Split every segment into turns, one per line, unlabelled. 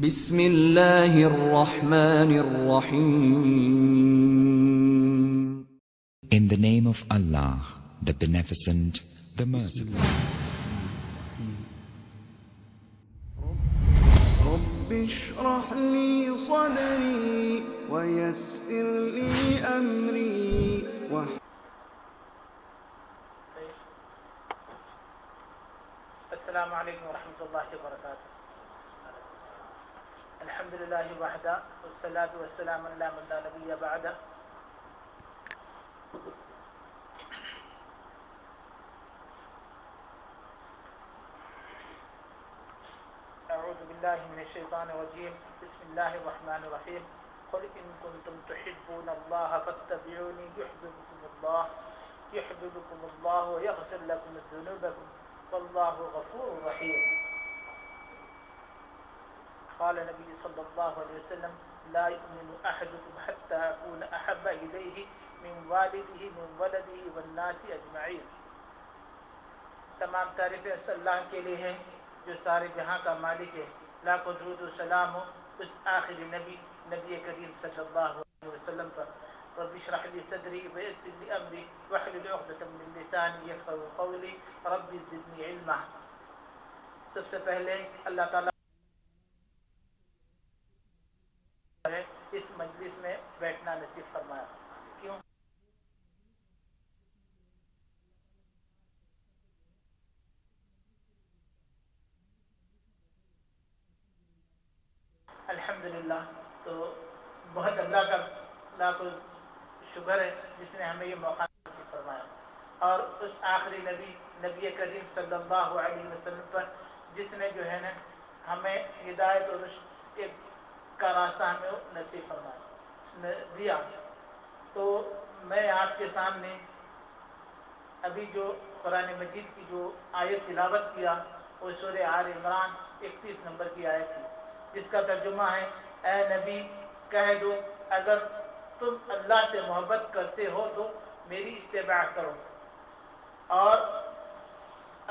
بسم اللہ الرحمن الرحیم.
In the name of Allah, the Beneficent, the Merciful.
رب اشرح لي صدري ويسر لي أمري
السلام علیکم ورحمۃ اللہ وبرکاتہ. الحمد للہ وحدہ والصلاة والسلام علی من لا نبی بعدہ. اعوذ باللہ من الشیطان الرجیم. بسم اللہ الرحمن الرحیم. قل ان کنتم تحبون اللہ فاتبعونی یحببکم اللہ ویغفر لکم ذنوبکم واللہ غفور رحیم. قال نبی صلی اللہ علیہ وسلم لا یؤمن احدکم حتی اکون احب الیہ من والدہ من ولدہ والناس اجمعین. تمام تعریفیں اس اللہ کے لیے ہیں جو سارے جہاں کا مالک ہے. لاکھوں درود و سلام ہو اس آخری نبی کریم صلی اللہ علیہ وسلم پر. رب اشرح لي صدري ويسر لي امري واحلل عقدة من لساني يفقهوا قولي رب زدني علما. سب سے پہلے اللہ تعالیٰ اس مجلس میں بیٹھنا نصیب فرمایا. کیوں؟ الحمدللہ. تو بہت اللہ کا لاکھوں شکر ہے جس نے ہمیں یہ موقع نصیب فرمایا. اور اس آخری نبی کریم صلی اللہ علیہ وسلم پر جس نے جو ہے نا ہمیں ہدایت اور رشد کا راستہ ہمیں نصیب فرمایا دیا. تو میں آپ کے سامنے ابھی جو قرآن مجید کی جو آیت تلاوت کیا وہ سورہ آل عمران 31 نمبر کی آیت تھی جس کا ترجمہ ہے اے نبی کہہ دو اگر تم اللہ سے محبت کرتے ہو تو میری اتباع کرو اور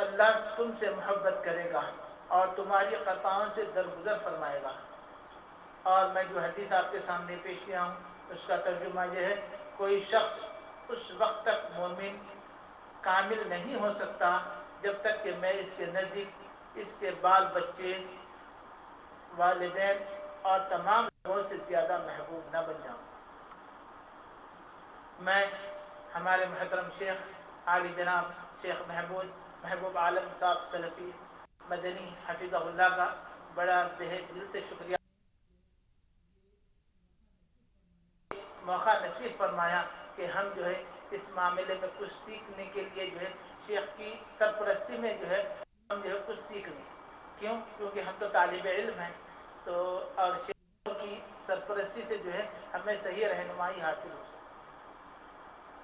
اللہ تم سے محبت کرے گا اور تمہاری خطاؤں سے درگزر فرمائے گا. اور میں جو حدیث آپ کے سامنے پیش کیا ہوں اس کا ترجمہ یہ ہے کوئی شخص اس وقت تک مومن کامل نہیں ہو سکتا جب تک کہ میں اس کے نزدیک اس کے بال بچے والدین اور تمام لوگوں سے زیادہ محبوب نہ بن جاؤں. میں ہمارے محترم شیخ عالی جناب شیخ محبوب عالم صاحب سلفی مدنی حفظہ اللہ کا بڑا دل سے شکریہ موقع نصیب فرمایا کہ ہم جو ہے اس معاملے میں کچھ سیکھنے کے لیے جو ہے شیخ کی سرپرستی میں جو ہے ہم جو ہے کچھ سیکھ لیں. کیونکہ ہم تو طالب علم ہیں تو اور شیخ کی سرپرستی سے جو ہے ہمیں صحیح رہنمائی حاصل ہو سکے.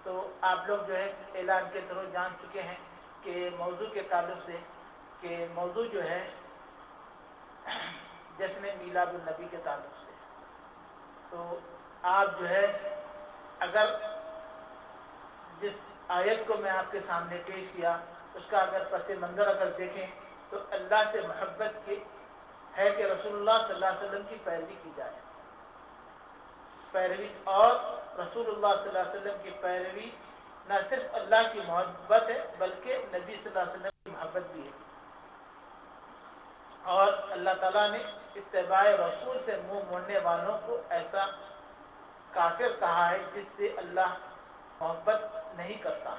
تو آپ لوگ جو ہے اعلان کے تھرو جان چکے ہیں کہ موضوع کے تعلق سے کہ موضوع جو ہے جشن میلاد النبی کے تعلق سے. تو آپ جو ہے اگر جس آیت کو میں آپ کے سامنے پیش کیا اس کا اگر پس منظر اگر دیکھیں تو اللہ سے محبت کی ہے کہ رسول اللہ صلی اللہ علیہ وسلم کی پیروی کی جائے. پیروی اور رسول اللہ صلی اللہ علیہ وسلم کی پیروی نہ صرف اللہ کی محبت ہے بلکہ نبی صلی اللہ علیہ وسلم کی محبت بھی ہے. اور اللہ تعالیٰ نے اتباع رسول سے منہ موڑنے والوں کو ایسا کافر کہا ہے جس سے اللہ محبت نہیں کرتا.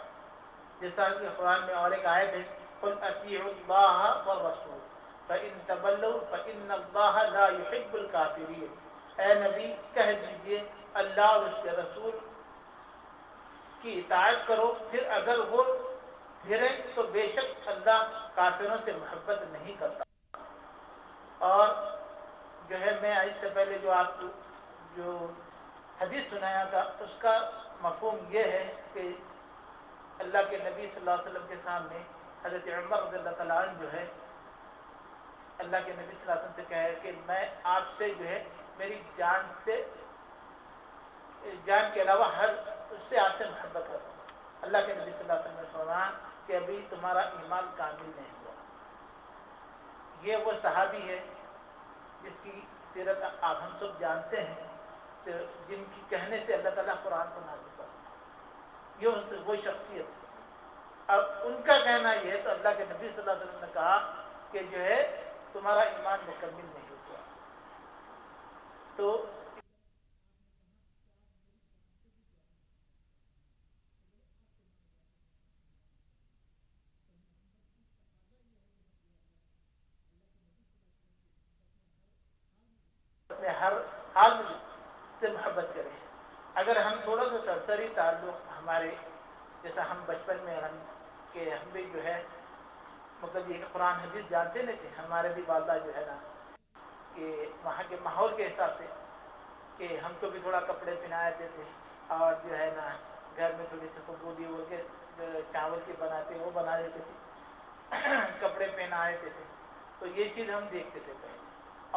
جیسا کہ قرآن میں اور ایک آیت ہے قل اطیعوا اللہ والرسول فإن تولوا فإن اللہ لا يحب الکافرین. اے نبی کہہ دیجئے اللہ اور اس کے رسول کی اطاعت کرو پھر اگر وہ پھریں تو بے شک اللہ کافروں سے محبت نہیں کرتا. اور جو ہے میں اس سے پہلے جو آپ کو جو حدیث سنایا تھا اس کا مفہوم یہ ہے کہ اللہ کے نبی صلی اللہ علیہ وسلم کے سامنے حضرت عمر رضی اللہ تعالیٰ عنہ جو ہے اللہ کے نبی صلی اللہ علیہ وسلم سے کہے کہ میں آپ سے جو ہے میری جان کے علاوہ ہر اس سے آپ سے محبت کرتا ہوں. اللہ کے نبی صلی اللہ علیہ وسلم نے فرمایا کہ ابھی تمہارا ایمان کامل نہیں ہوا. یہ وہ صحابی ہے جس کی سیرت آپ ہم سب جانتے ہیں، تو جن کی کہنے سے اللہ تعالیٰ قرآن کو نازل کرتا ہے، یہ وہ شخصیت ہے۔ اب ان کا کہنا یہ ہے، تو اللہ کے نبی صلی اللہ علیہ وسلم نے کہا کہ جو ہے تمہارا ایمان مکمل نہیں ہوا۔ تو اپنے ہر حال میں سے محبت کریں۔ اگر ہم تھوڑا سا سرسری تعلق ہمارے، جیسا ہم بچپن میں ہم بھی جو ہے مطلب یہ قرآن حدیث جانتے نہیں تھے، ہمارے بھی والدہ جو ہے نا کہ وہاں کے ماحول کے حساب سے کہ ہم کو بھی تھوڑا کپڑے پہنائے دیتے تھے، اور جو ہے نا گھر میں تھوڑی سی خبودی ہو کے چاول کی بناتے وہ بنا دیتے تھے، کپڑے پہنا دیتے تھے۔ تو یہ چیز ہم دیکھتے تھے پہلے،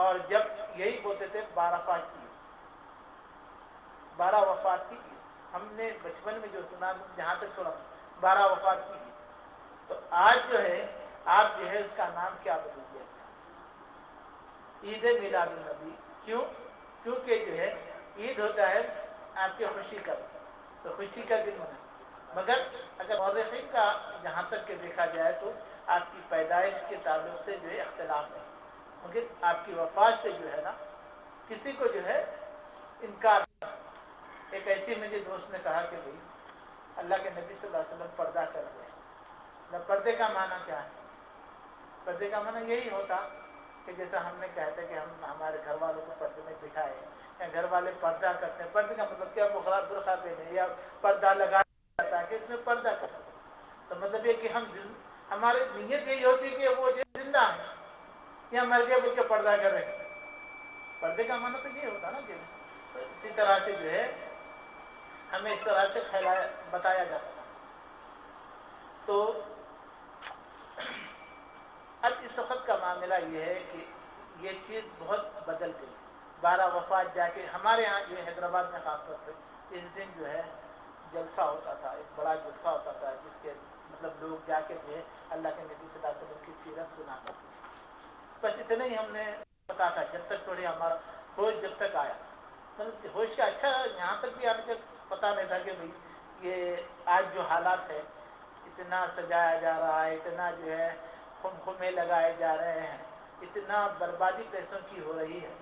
اور جب یہی بولتے تھے 12 وفات کی، 12 وفات کی، ہم نے بچپن میں جو سنا جہاں تک تھوڑا 12 وفات کی، تو آج جو ہے آپ جو ہے اس کا نام کیا بدل دیا؟ عید میلاد النبی۔ کیوں؟ کیونکہ جو ہے عید ہوتا ہے آپ کی خوشی کا دن، تو خوشی کا دن ہونا، مگر اگر مورخین کا جہاں تک کہ دیکھا جائے تو آپ کی پیدائش کے تعلق سے جو ہے اختلاف ہے، مگر آپ کی وفات سے جو ہے نا کسی کو جو ہے انکار۔ ایک ایسی مجھے دوست نے کہا کہ بھائی اللہ کے نبی صلی اللہ علیہ وسلم پردہ کر گئے۔ پردے کا معنی کیا ہے؟ پردے کا معنی یہی ہوتا کہ جیسا ہم نے کہتے کہ ہم ہمارے گھر والوں کو پردے میں بٹھائے، یا گھر والے پردہ کرتے ہیں۔ پردے کا مطلب کیا؟ برقع پہنے یا پردہ لگایا جاتا ہے کہ اس میں پردہ کرتے، تو مطلب یہ کہ ہماری نیت یہی ہوتی ہے کہ وہ زندہ ہے یا مر گئے بول کے پردہ کر رہے ہیں۔ پردے کا معنی تو یہ ہوتا نا کہ تو اسی طرح سے جو ہے ہمیں اس طرح سے بتایا جاتا تھا۔ تو اب اس وقت کا معاملہ یہ ہے کہ یہ چیز بہت بدل گئی۔ 12 وفات جا کے ہمارے یہاں جو ہے حیدرآباد میں خاص طور پہ اس دن جو ہے جلسہ ہوتا تھا، ایک بڑا جلسہ ہوتا تھا، جس کے مطلب لوگ جا کے جو ہے اللہ کے نبی صلی اللہ علیہ وسلم کی سیرت سناتے تھے۔ بس اتنا ہی ہم نے پتا تھا، جب تک تھوڑی ہمارا ہوش جب تک آیا، مطلب ہوش کا اچھا یہاں تک بھی ہمیں پتا نہیں تھا کہ بھائی یہ آج جو حالات ہے، اتنا سجایا جا رہا ہے، اتنا جو ہے خمخمے لگائے جا رہے ہیں، اتنا بربادی پیسوں کی ہو رہی ہے،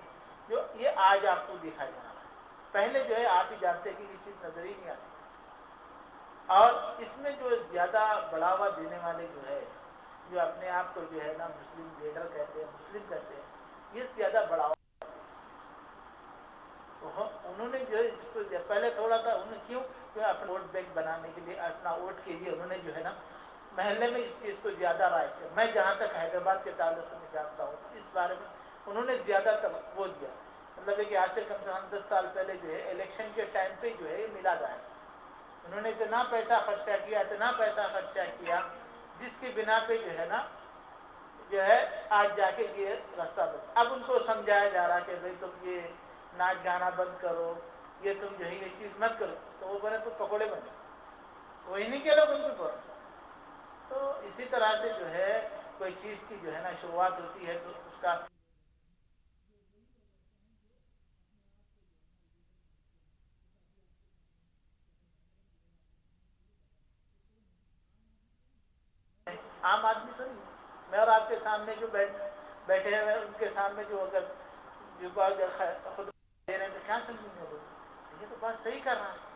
جو یہ آج آپ کو دکھا جا رہا ہے۔ پہلے جو ہے آپ ہی جانتے کہ یہ چیز نظر ہی نہیں آتی تھی، اور اس میں جو زیادہ بڑھاوا دینے والے جو ہے، جو اپنے آپ کو جو ہے نا مسلم لیڈر کہتے ہیں، مسلم کہتے ہیں، یہ زیادہ بڑھاوا انہوں نے جو ہے اس کو پہلے تھوڑا تھا، انہوں نے کیوں اپنا ووٹ بینک بنانے کے لیے، اپنا ووٹ کے لیے انہوں نے جو ہے نا محلے میں اس چیز کو زیادہ رائج کیا۔ میں جہاں تک حیدرآباد کے تعلق سے میں جانتا ہوں، اس بارے میں انہوں نے زیادہ توجہ دیا، مطلب ہے کہ آج سے کم 10 سال پہلے جو ہے الیکشن کے ٹائم پہ جو ہے میلاد آیا، انہوں نے اتنا پیسہ خرچہ کیا، اتنا پیسہ خرچہ کیا، جس کی بنا پہ جو ہے نا جو ہے آج جا کے یہ رستہ بند۔ اب ان کو سمجھایا جا رہا کہ بھائی تم یہ ناچ گانا بند کرو، یہ تم جو ہے یہ چیز مت کرو، تو وہ بنے تو پکوڑے بنے، وہی نہیں کہ لوگ ان کو کرو۔ تو اسی طرح سے جو ہے کوئی چیز کی جو ہے نا شروعات ہوتی ہے تو اس کا عام آدمی تو نہیں، میں اور آپ کے سامنے جو بیٹھے ہوئے ان کے سامنے جو اگر خود دے رہے ہیں تو کیا سمجھیں گے لوگ؟ یہ تو بات صحیح کر رہا ہے۔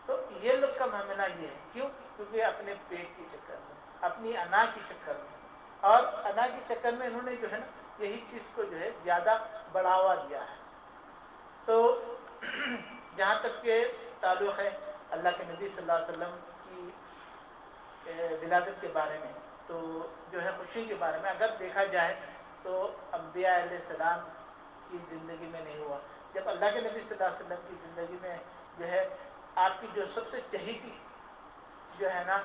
تو یہ لوگ کا معاملہ یہ ہے، کیوں؟ کیونکہ اپنے پیٹ کے چکر میں، اپنی انا کے چکر میں، اور انا کے چکر میں انہوں نے جو ہے نا یہی چیز کو جو ہے زیادہ بڑھاوا دیا ہے۔ تو جہاں تک کہ تعلق ہے اللہ کے نبی صلی اللہ علیہ وسلم کی ولادت کے بارے میں، تو جو ہے خوشی کے بارے میں اگر دیکھا جائے تو انبیاء علیہ السلام کی زندگی میں نہیں ہوا۔ جب اللہ کے نبی صلی اللہ علیہ وسلم کی زندگی میں جو ہے آپ کی جو سب سے چہیتی جو ہے نا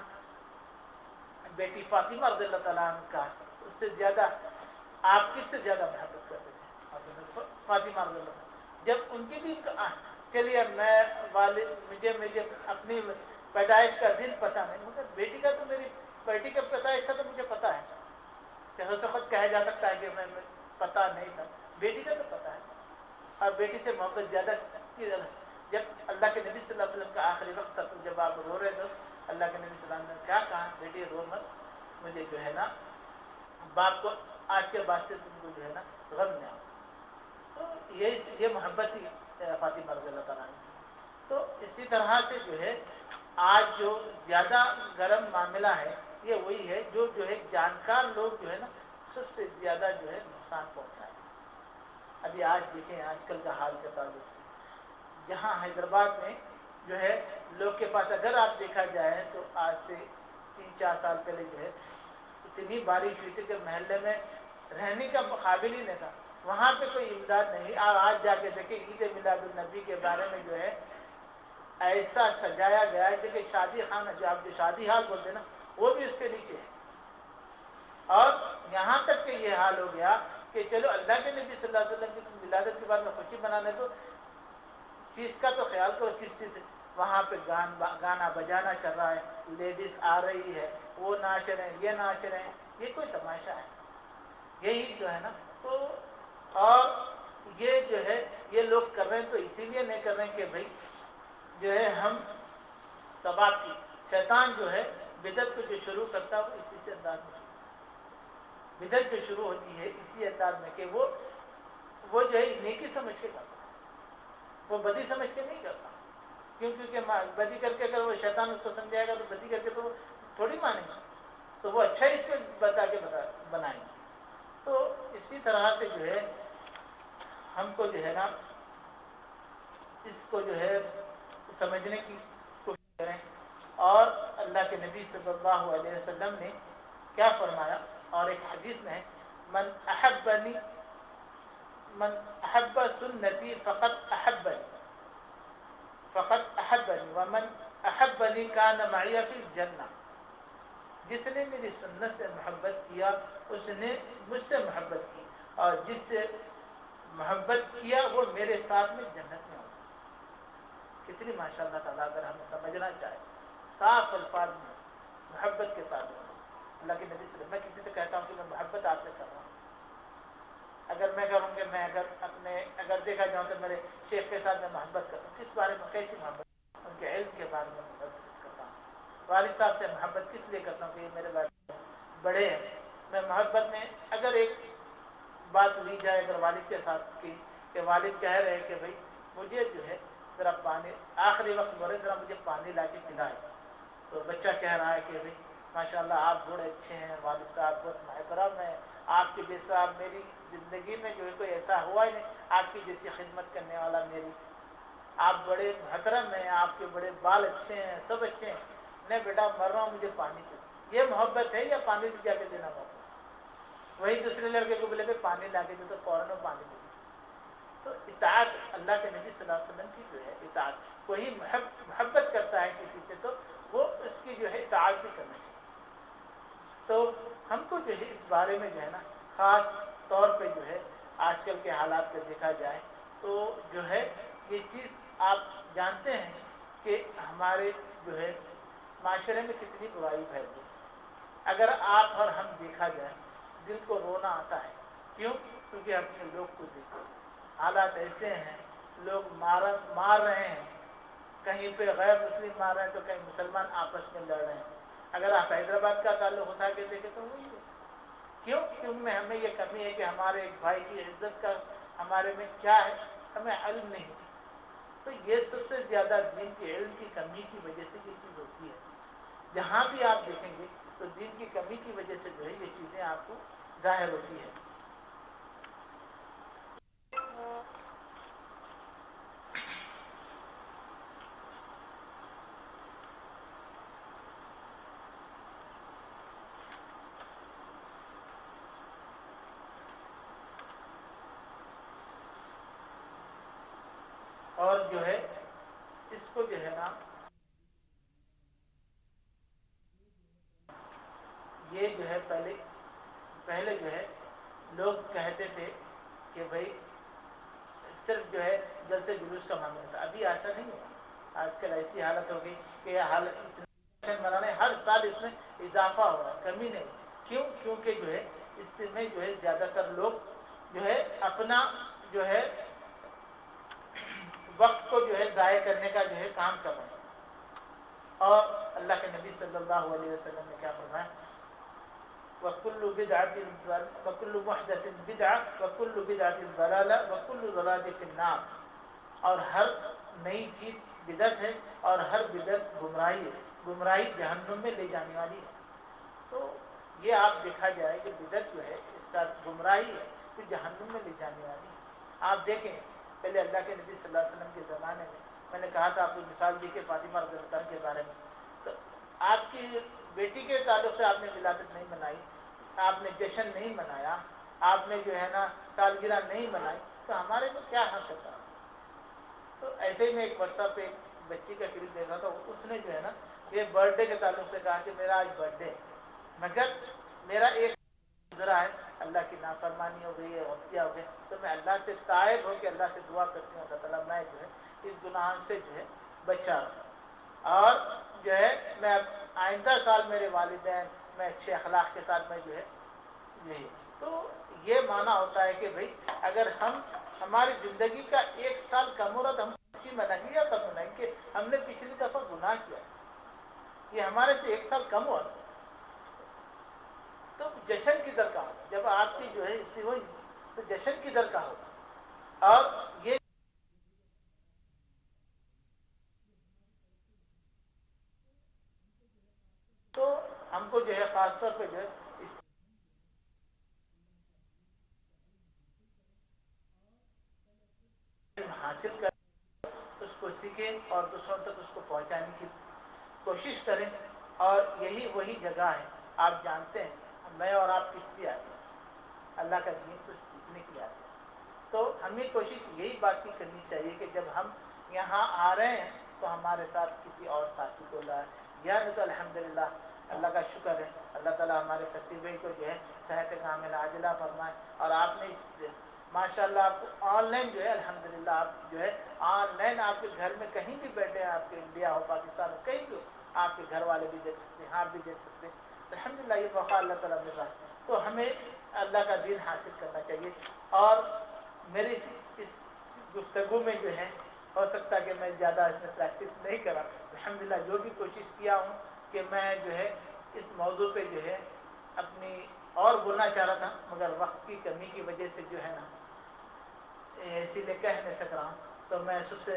بیٹی فاطمہ رضی اللہ تعالیٰ عنہ کا، اس سے زیادہ آپ کس سے زیادہ محبت کرتے تھے؟ فاطمہ رضی اللہ عنہ۔ جب ان کی بھی چلیے میں والد مجھے اپنی پیدائش کا دن پتہ نہیں، مگر بیٹی کا پیدائش کا تو مجھے پتہ ہے کہ ہو سکتا کہا جا سکتا ہے کہ میں پتہ نہیں تھا. بیٹی کا تو پتہ ہے اور بیٹی سے محبت زیادہ کی. جب اللہ کے نبی صلی اللہ علیہ وسلم کا آخری وقت تھا تو جب آپ رو رہے تو اللہ کے نبی صلی اللہ علیہ وسلم نے کیا کہا, بیٹی رو مت, مجھے جو ہے نا باپ کو آج کے بعد سے تم کو جو ہے نا غم نہ ہو. تو یہ محبت ہی فاطمہ رضی اللہ تعالیٰ عنہ. تو اسی طرح سے جو ہے آج جو زیادہ گرم معاملہ ہے یہ وہی ہے جو ہے جانکار لوگ جو ہے نا سب سے زیادہ جو ہے نقصان پہنچائے. ابھی آج دیکھیں آج کل کا حال کے تعلق سے جہاں حیدرآباد میں جو ہے لوگ کے پاس اگر آپ دیکھا جائے تو آج سے 3-4 سال پہلے جو ہے اتنی بارش ہوئی تھی کہ محلے میں رہنے کا قابل ہی نہیں تھا. وہاں پہ کوئی امداد نہیں. آپ آج جا کے دیکھیں عید میلاد النبی کے بارے میں جو ہے ایسا سجایا گیا ہے کہ شادی خانہ جو آپ جو شادی ہال بولتے ہیں نا وہ بھی اس کے نیچے ہے. اور یہاں تک کہ یہ حال ہو گیا کہ چلو اللہ کے نبی صلی اللہ علیہ وسلم کی ولادت کے بعد میں خوشی منانے تو چیز کا تو خیال کرو کس چیز سے. وہاں پہ گانا بجانا چل رہا ہے, لیڈیز آ رہی ہے, وہ ناچ رہے ہیں, یہ ناچ رہے ہیں, یہ کوئی تماشا ہے. یہی جو ہے نا تو اور یہ جو ہے یہ لوگ کر رہے ہیں تو اسی لیے نہیں کر رہے ہیں کہ بھائی جو ہے ہم ثواب کی. شیطان جو ہے بدعت کو جو شروع کرتا ہے وہ اسی سے انداز میں بدعت جو شروع ہوتی ہے اسی انداز میں کہ وہ جو ہے نیکی سمجھ کے کرتا ہے, وہ بدی سمجھ کے نہیں کرتا. کیونکہ بدی کر کے اگر وہ شیطان اس کو سمجھائے گا تو بدی کر کے تو وہ تھوڑی مانیں گے, تو وہ اچھا اس کو بتا کے بنائیں گے. تو اسی طرح سے جو ہے ہم کو جو ہے نا اس کو جو ہے سمجھنے کی کوشش کریں. اور اللہ کے نبی صلی اللہ علیہ وسلم نے کیا فرمایا, اور ایک حدیث میں ہے من احب سنتی فقط احبنی ومن احبنی کان معی فی الجنہ. جس نے میری سنت سے محبت کیا اس نے مجھ سے محبت کی, اور جس سے محبت کیا وہ میرے ساتھ میں جنت میں ہوگا. کتنی ماشاء اللہ تعالیٰ اگر ہم سمجھنا چاہیں صاف الفاظ میں محبت کے تعلق سے اللہ کے نبی صلی اللہ علیہ وسلم. میں کسی سے کہتا ہوں کہ میں محبت آپ سے کر رہا ہوں, اگر میں کروں کہ میں اگر دیکھا جاؤں کہ میرے شیخ کے ساتھ میں محبت کرتا ہوں, کس بارے میں کیسی محبت, ان کے علم کے بارے میں محبت کرتا ہوں. والد صاحب سے محبت کس لیے کرتا ہوں کہ یہ میرے والد بڑے ہیں. میں محبت میں اگر ایک بات لی جائے اگر والد کے ساتھ کی کہ والد کہہ رہے ہیں کہ بھائی مجھے جو ہے ذرا پانی آخری وقت بولے ذرا مجھے پانی لا کے پلائے, تو بچہ کہہ رہا ہے کہ بھائی ماشاء اللہ آپ بڑے اچھے ہیں, والد صاحب بہت محترم ہیں, آپ کے جیسا میری زندگی میں جو ہے کوئی ایسا ہوا ہی نہیں, آپ کی جیسی خدمت کرنے والا میری, آپ بڑے محترم ہیں, آپ کے بڑے بال اچھے ہیں, سب اچھے ہیں. نہیں بیٹا مر رہا ہوں مجھے پانی دے. یہ محبت ہے یا پانی جا کے دینا محبت؟ وہی دوسرے لڑکے کو بولے کہ پانی لا کے دے تو فوراً وہ پانی دے. تو اطاعت اللہ کے نبی صلی اللہ علیہ وسلم کی جو ہے اطاعت, کوئی محبت کرتا ہے کسی سے تو وہ اس کی جو ہے اطاعت بھی کرنا چاہیے. تو ہم کو جو ہے اس بارے میں جو ہے نا خاص طور پہ جو ہے آج کل کے حالات کو دیکھا جائے تو جو ہے یہ چیز آپ جانتے ہیں کہ ہمارے جو ہے معاشرے میں کتنی برائی پھیل گئی. اگر آپ اور ہم دیکھا جائے دل کو رونا آتا ہے. کیوں؟ کیونکہ اپنے لوگ کو دیکھو حالات ایسے ہیں, لوگ مار رہے ہیں, کہیں پہ غیر مسلم مار رہے ہیں تو کہیں مسلمان آپس میں لڑ رہے ہیں. اگر آپ حیدرآباد کا تعلق اٹھا کے دیکھیں تو وہی ہے. کیوں؟ کیونکہ ہمیں یہ کمی ہے کہ ہمارے ایک بھائی کی عزت کا ہمارے میں کیا ہے, ہمیں علم نہیں. تو یہ سب سے زیادہ دین کے علم کی کمی کی وجہ سے یہ چیز ہوتی ہے. جہاں بھی آپ دیکھیں گے تو دین کی کمی کی وجہ سے جو ہے یہ چیزیں آپ کو ظاہر ہوتی ہے. اور جو ہے اس کو جو ہے نا یہ جو ہے پہلے جو ہے لوگ کہتے تھے کہ بھائی صرف جو ہے جلسے جلوس کا معاملہ تھا. ابھی ایسا نہیں ہوا. آج کل ایسی حالت ہو گئی کہ یہ حالت منانے ہر سال اس میں اضافہ ہو رہا ہے, کمی نہیں. کیوں؟ کیونکہ جو ہے اس میں جو ہے زیادہ تر لوگ جو ہے اپنا جو ہے وقت کو جو ہے ضائع کرنے کا جو ہے کام کر رہے ہیں. اور اللہ کے نبی صلی اللہ علیہ وسلم نے کیا فرمایا؟ وَكُلُّ بِدْعَةٍ وَكُلُّ مُحْدَثٍ بِدْعَةٍ وَكُلُّ بِدْعَةٍ ضَلَالَةٍ وَكُلُّ ضَلَالَةٍ فِي النَّارِ. اور ہر نئی چیز بدعت ہے اور ہر بدعت گمراہی ہے. گمراہی جہنم میں لے جانے والی ہے. تو یہ آپ دیکھا جائے کہ بدعت جو ہے اس کا گمراہی ہے تو جہنم میں لے جانے والی ہے. آپ دیکھیں پہلے اللہ کے نبی صلی اللہ علیہ وسلم کے زمانے میں نے کہا تھا آپ کو مثال دی کہ فاطمہ رضی اللہ عنہا کے بارے میں. تو آپ کی بیٹی کے تعلق سے آپ نے ولادت نہیں منائی, آپ نے جشن نہیں منایا, آپ نے جو ہے نا سالگرہ نہیں منائی, تو ہمارے کو کیا حق ہوتا؟ تو ایسے ہی میں ایک واٹس ایپ پہ ایک بچی کا کلپ دیکھ رہا تھا, اس نے جو ہے نا یہ برتھ ڈے کے تعلق سے کہا کہ میرا آج برتھ ڈے ہے, مگر میرا ایک گزرا ہے, اللہ کی نافرمانی ہو گئی ہے, غلطیاں ہو گئی, تو میں اللہ سے تائب ہو کے اللہ سے دعا کرتی ہوں اللہ تعالیٰ میں جو ہے اس گناہ سے جو ہے بچا رہا ہوں, اور جو ہے میں آئندہ سال میرے والدین میں اچھے اخلاق کے ساتھ میں جو ہے یہی. تو یہ معنی ہوتا ہے کہ بھئی اگر ہم ہماری زندگی کا ایک سال کم ہو رہا تو ہم خوشی منائیں گے یا کب منائیں گے؟ ہم نے پچھلی دفعہ گناہ کیا, یہ ہمارے سے ایک سال کم ہوا تو جشن کدھر کا ہوگا؟ جب آپ کی جو ہے اس ہوئی تو جشن کدھر کا ہوگا؟ اور یہ تو ہم کو جو ہے خاص طور پہ جو ہے اس حاصل کر اس کو سیکھیں اور دوسروں تک اس کو پہنچانے کی کوشش کریں. اور یہی وہی جگہ ہے, آپ جانتے ہیں میں اور آپ کس لیے آتے ہیں؟ اللہ کا دین کو سیکھنے کے لیے آتے ہیں. تو ہمیں کوشش یہی بات کی کرنی چاہیے کہ جب ہم یہاں آ رہے ہیں تو ہمارے ساتھ کسی اور ساتھی کو لائیں. یا نہیں تو الحمدللہ اللہ کا شکر ہے, اللہ تعالیٰ ہمارے فصیح بھائی کو جو ہے صحت کامل عاجلہ فرمائے. اور آپ نے اس ماشاءاللہ آپ کو آن لائن جو ہے الحمدللہ آپ جو ہے آن لائن آپ کے گھر میں کہیں بھی بیٹھے ہیں, آپ کے انڈیا ہو پاکستان ہو کہیں بھی, آپ کے گھر والے بھی دیکھ سکتے ہیں, آپ بھی دیکھ سکتے ہیں. الحمدللہ یہ موقع اللہ تعالیٰ نے دیا. تو ہمیں اللہ کا دین حاصل کرنا چاہیے. اور میری اس گفتگو میں جو ہے ہو سکتا ہے کہ میں زیادہ اس میں پریکٹس نہیں کرا, الحمدللہ جو بھی کوشش کیا ہوں کہ میں جو ہے اس موضوع پہ جو ہے اپنی اور بولنا چاہ رہا تھا, مگر وقت کی کمی کی وجہ سے جو ہے نا اسی لیے کہہ نہیں سک رہا ہوں. تو میں سب سے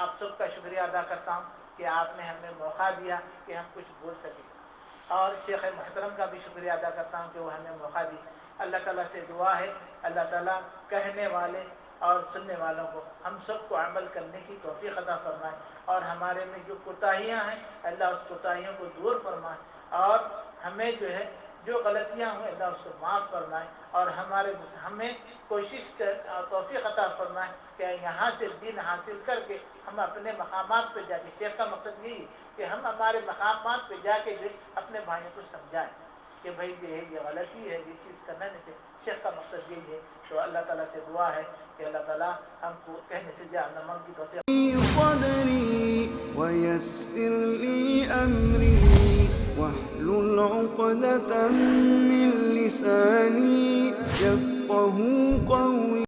آپ سب کا شکریہ ادا کرتا ہوں کہ آپ نے ہمیں موقع دیا کہ ہم کچھ بول سکیں, اور شیخ محترم کا بھی شکریہ ادا کرتا ہوں کہ وہ ہمیں موقع دی. اللہ تعالیٰ سے دعا ہے اللہ تعالیٰ کہنے والے اور سننے والوں کو ہم سب کو عمل کرنے کی توفیق عطا فرمائے, اور ہمارے میں جو کوتاہیاں ہیں اللہ اس کوتاہیوں کو دور فرمائے, اور ہمیں جو ہے جو غلطیاں ہوں اللہ اس کو معاف فرمائے, اور ہمیں کوشش کر اور توفیق عطا فرمائے کہ یہاں سے دین حاصل کر کے ہم اپنے مقامات پہ جا کے, شیخ کا مقصد یہی ہے کہ ہم ہمارے مقامات پہ جا کے جو اپنے بھائیوں کو سمجھائیں کہ بھائی یہ غلطی ہے, یہ چیز کرنا نہیں چاہیے. شیخ کا مقصد یہی ہے. تو اللہ تعالیٰ سے دعا ہے کہ اللہ تعالیٰ ہم کو کہنے سے جہنم کی توفیق
صدري ويسر لي أمري واحلل عقدة من لساني يفقه قولي.